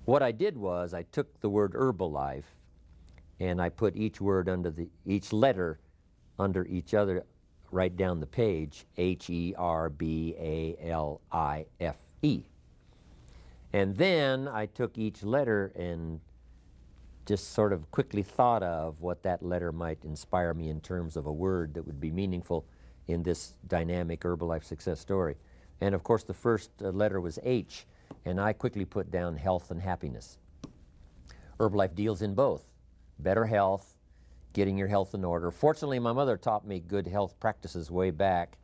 What I did was I took the word herbalife and I put each word under each letter under each other right down the page, Herbalife. And then I took each letter and just sort of quickly thought of what that letter might inspire me in terms of a word that would be meaningful in this dynamic Herbalife success story. And of course the first letter was H, and I quickly put down health and happiness. Herbalife deals in both, better health, getting your health in order. Fortunately, my mother taught me good health practices way back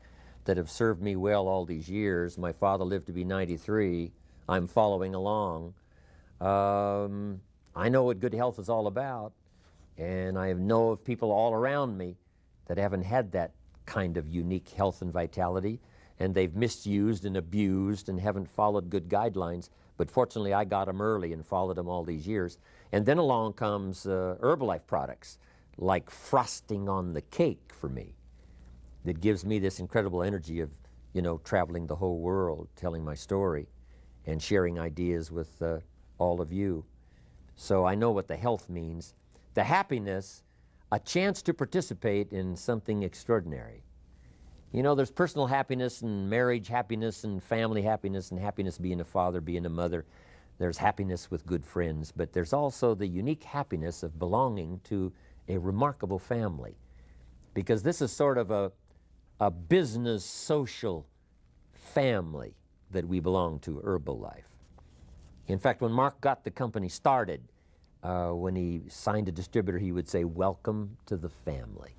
that have served me well all these years. My father lived to be 93. I'm following along. I know what good health is all about, and I know of people all around me that haven't had that kind of unique health and vitality, and they've misused and abused and haven't followed good guidelines. But fortunately, I got them early and followed them all these years. And then along comes Herbalife products, like frosting on the cake for me, that gives me this incredible energy of, traveling the whole world, telling my story, and sharing ideas with all of you. So I know what the health means. The happiness, a chance to participate in something extraordinary. There's personal happiness and marriage happiness and family happiness and happiness being a father, being a mother. There's happiness with good friends, but there's also the unique happiness of belonging to a remarkable family, because this is sort of a business social family that we belong to, Herbalife. In fact, when Mark got the company started, when he signed a distributor, he would say, "Welcome to the family."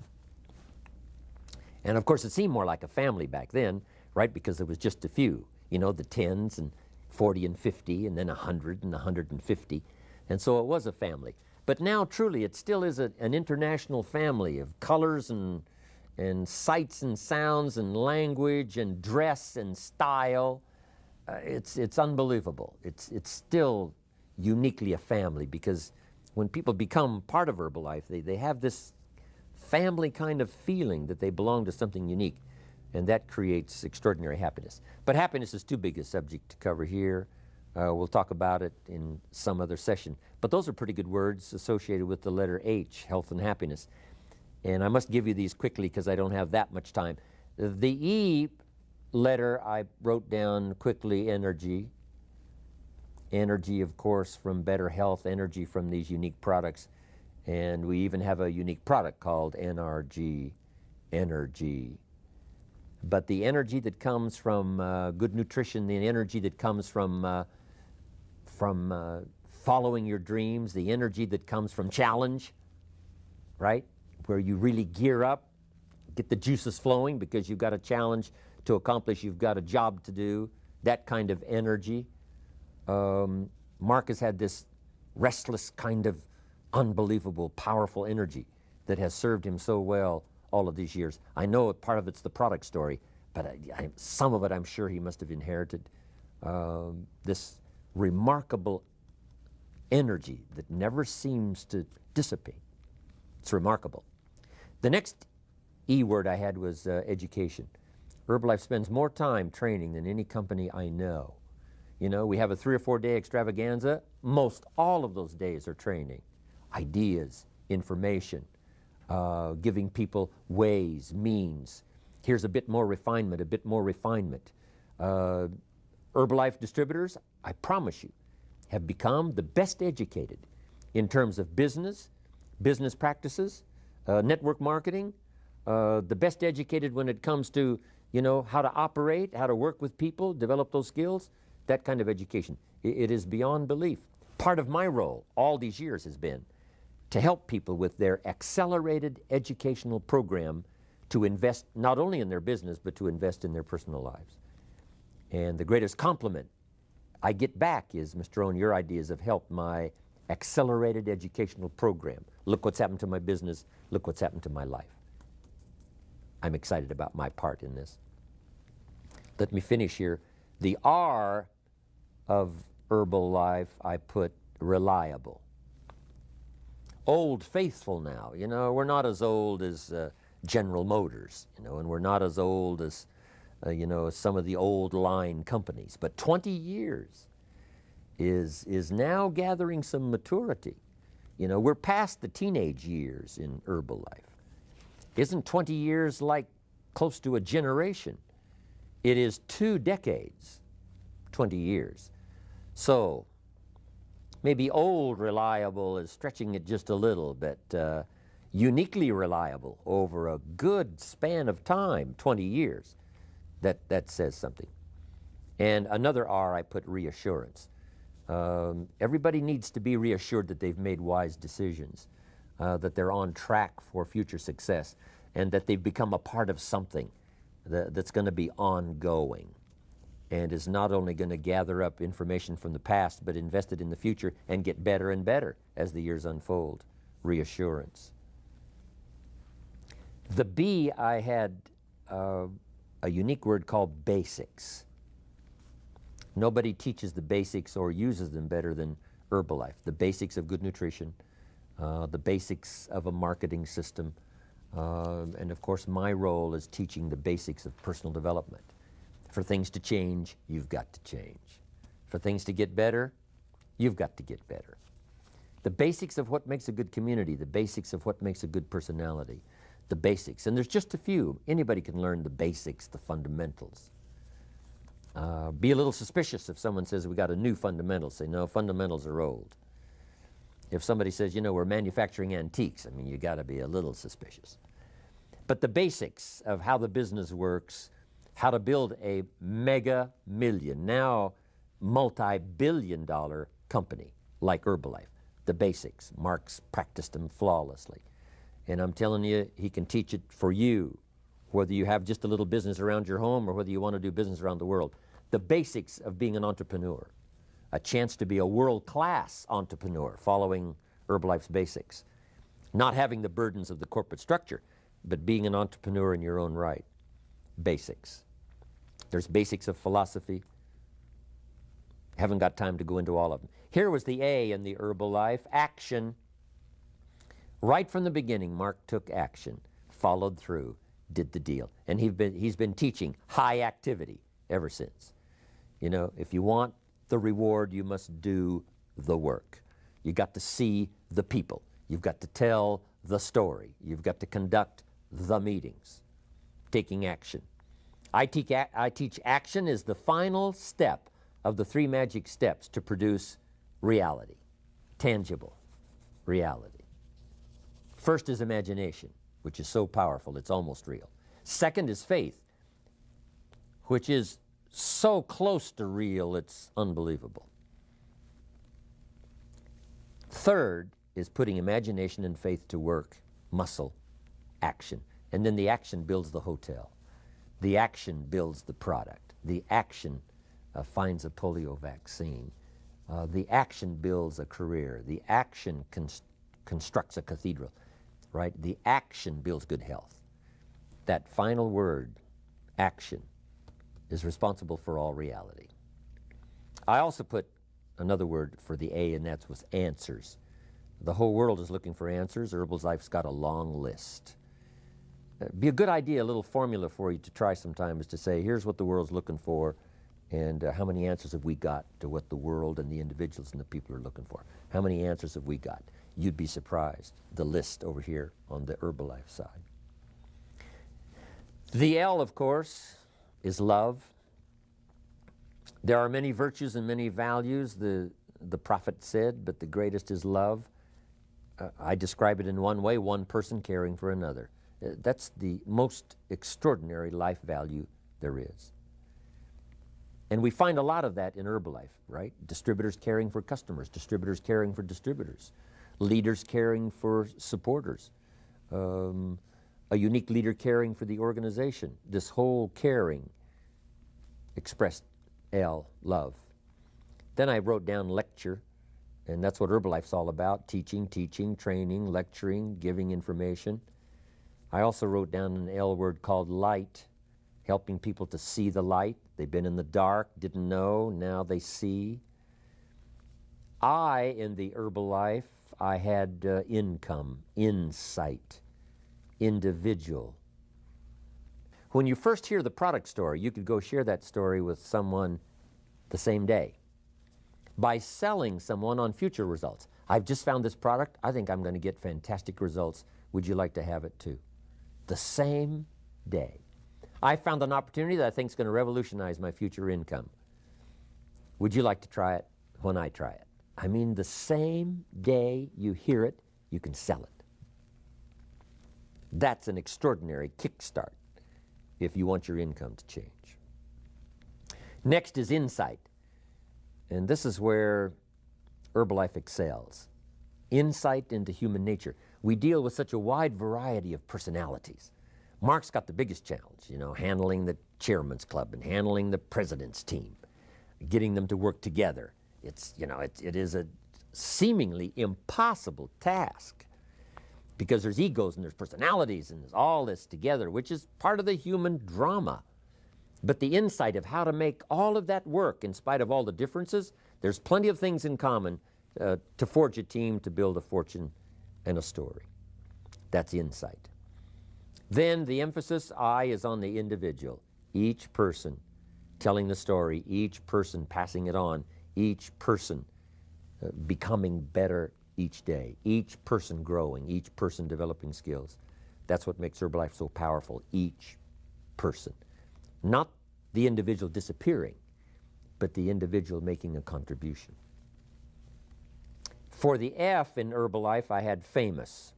And of course, it seemed more like a family back then, right? Because there was just a few, the 10s and 40 and 50, and then 100 and 150. And so it was a family. But now, truly, it still is an international family of colors and sights and sounds and language and dress and style. It's unbelievable. It's still uniquely a family, because when people become part of Herbalife, they have this family kind of feeling that they belong to something unique, and that creates extraordinary happiness. But happiness is too big a subject to cover here. We'll talk about it in some other session. But those are pretty good words associated with the letter H, health and happiness. And I must give you these quickly because I don't have that much time. The E letter I wrote down quickly, energy. Energy, of course, from better health, energy from these unique products. And we even have a unique product called NRG, energy. But the energy that comes from good nutrition, the energy that comes from following your dreams, the energy that comes from challenge, right? Where you really gear up, get the juices flowing because you've got a challenge to accomplish, you've got a job to do, that kind of energy. Mark has had this restless kind of unbelievable, powerful energy that has served him so well all of these years. I know part of it's the product story, but some of it I'm sure he must have inherited. This remarkable energy that never seems to dissipate. It's remarkable. The next E word I had was education. Herbalife spends more time training than any company I know. We have a 3 or 4 day extravaganza. Most all of those days are training. Ideas, information, giving people ways, means. Here's a bit more refinement, a bit more refinement. Herbalife distributors, I promise you, have become the best educated in terms of business practices, network marketing, the best educated when it comes to, how to operate, how to work with people, develop those skills, that kind of education. It is beyond belief. Part of my role all these years has been to help people with their accelerated educational program to invest not only in their business, but to invest in their personal lives. And the greatest compliment I get back is, Mr. Owen, your ideas have helped my accelerated educational program. Look what's happened to my business. Look what's happened to my life. I'm excited about my part in this. Let me finish here. The R of Herbalife, I put reliable. Old Faithful now. We're not as old as General Motors, and we're not as old as, some of the old line companies. But 20 years is now gathering some maturity. You know, we're past the teenage years in Herbalife. Isn't 20 years like close to a generation? It is 2 decades, 20 years. So maybe old reliable is stretching it just a little, but uniquely reliable over a good span of time, 20 years, that says something. And another R, I put reassurance. Everybody needs to be reassured that they've made wise decisions, that they're on track for future success, and that they've become a part of something that's going to be ongoing and is not only going to gather up information from the past, but invest it in the future and get better and better as the years unfold. Reassurance. The B, I had a unique word called basics. Nobody teaches the basics or uses them better than Herbalife. The basics of good nutrition, the basics of a marketing system, and of course my role is teaching the basics of personal development. For things to change, you've got to change. For things to get better, you've got to get better. The basics of what makes a good community, the basics of what makes a good personality, the basics. And there's just a few. Anybody can learn the basics, the fundamentals. Be a little suspicious if someone says we got a new fundamental. Say, no, fundamentals are old. If somebody says, you know, we're manufacturing antiques, I mean, you got to be a little suspicious. But the basics of how the business works, how to build a mega million, now multi-billion dollar company like Herbalife. The basics. Mark's practiced them flawlessly. And I'm telling you, he can teach it for you, whether you have just a little business around your home or whether you want to do business around the world. The basics of being an entrepreneur. A chance to be a world-class entrepreneur following Herbalife's basics. Not having the burdens of the corporate structure, but being an entrepreneur in your own right. Basics. There's basics of philosophy. Haven't got time to go into all of them. Here was the A in the Herbalife, action. Right from the beginning, Mark took action, followed through, did the deal. And he's been teaching high activity ever since. You know, if you want the reward, you must do the work. You got to see the people. You've got to tell the story. You've got to conduct the meetings. Taking action. I teach action is the final step of the 3 magic steps to produce reality, tangible reality. First is imagination, which is so powerful it's almost real. Second is faith, which is so close to real it's unbelievable. Third is putting imagination and faith to work, muscle, action. And then the action builds the hotel. The action builds the product. The action finds a polio vaccine. The action builds a career. The action constructs a cathedral, right? The action builds good health. That final word, action, is responsible for all reality. I also put another word for the A, and that was answers. The whole world is looking for answers. Herbalife's got a long list. Be a good idea, a little formula for you to try sometime is to say, here's what the world's looking for, and how many answers have we got to what the world and the individuals and the people are looking for? How many answers have we got? You'd be surprised. The list over here on the Herbalife side. The L, of course, is love. There are many virtues and many values, the prophet said, but the greatest is love. I describe it in one way, one person caring for another. That's the most extraordinary life value there is. And we find a lot of that in Herbalife, right? Distributors caring for customers, distributors caring for distributors, leaders caring for supporters, a unique leader caring for the organization. This whole caring expressed L, love. Then I wrote down lecture, and that's what Herbalife's all about, teaching, training, lecturing, giving information. I also wrote down an L word called light, helping people to see the light. They've been in the dark, didn't know, now they see. I, in the Herbalife, I had income, insight, individual. When you first hear the product story, you could go share that story with someone the same day. by selling someone on future results. I've just found this product. I think I'm going to get fantastic results. Would you like to have it too? The same day. I found an opportunity that I think is going to revolutionize my future income. Would you like to try it when I try it? I mean, the same day you hear it, you can sell it. That's an extraordinary kickstart if you want your income to change. Next is insight. And this is where Herbalife excels. Insight into human nature. We deal with such a wide variety of personalities. Mark's got the biggest challenge, you know, handling the chairman's club and handling the president's team, getting them to work together. It's, you know, it is a seemingly impossible task because there's egos and there's personalities and there's all this together, which is part of the human drama. But the insight of how to make all of that work in spite of all the differences, there's plenty of things in common to forge a team, to build a fortune and a story. That's insight. Then the emphasis, I, is on the individual. Each person telling the story, each person passing it on, each person becoming better each day, each person growing, each person developing skills. That's what makes Herbalife so powerful, each person. Not the individual disappearing, but the individual making a contribution. For the F in Herbalife, I had famous.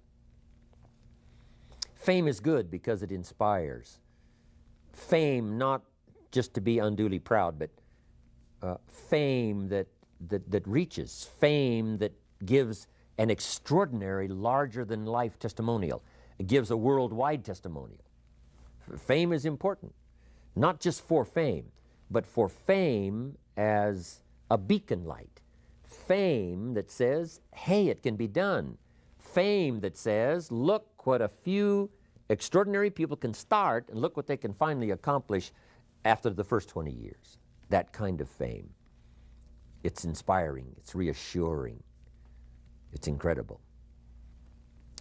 Fame is good because it inspires. Fame, not just to be unduly proud, but fame that reaches, fame that gives an extraordinary, larger-than-life testimonial. It gives a worldwide testimonial. Fame is important, not just for fame, but for fame as a beacon light. Fame that says, hey, it can be done. Fame that says, look what a few extraordinary people can start and look what they can finally accomplish after the first 20 years. That kind of fame. It's inspiring, it's reassuring, it's incredible.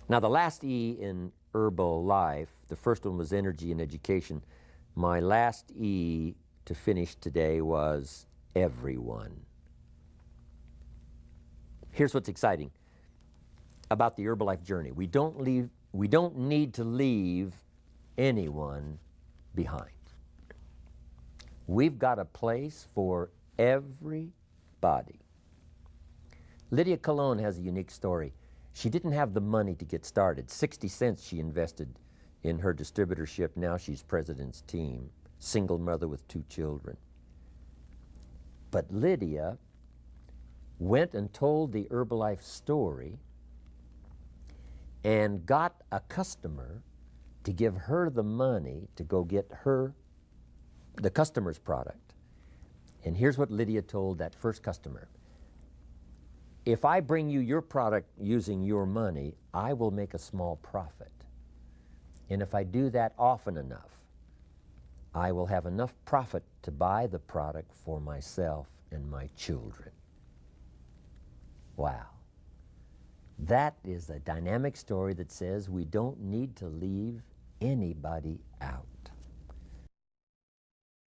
Now the last E in Herbalife, the first one was energy and education. My last E to finish today was everyone. Here's what's exciting about the Herbalife journey. We don't need to leave anyone behind. We've got a place for everybody. Lydia Colon has a unique story. She didn't have the money to get started. 60 cents she invested in her distributorship. Now she's president's team, single mother with 2 children. But Lydia went and told the Herbalife story and got a customer to give her the money to go get the customer's product. And here's what Lydia told that first customer. If I bring you your product using your money, I will make a small profit. And if I do that often enough, I will have enough profit to buy the product for myself and my children. Wow. That is a dynamic story that says we don't need to leave anybody out.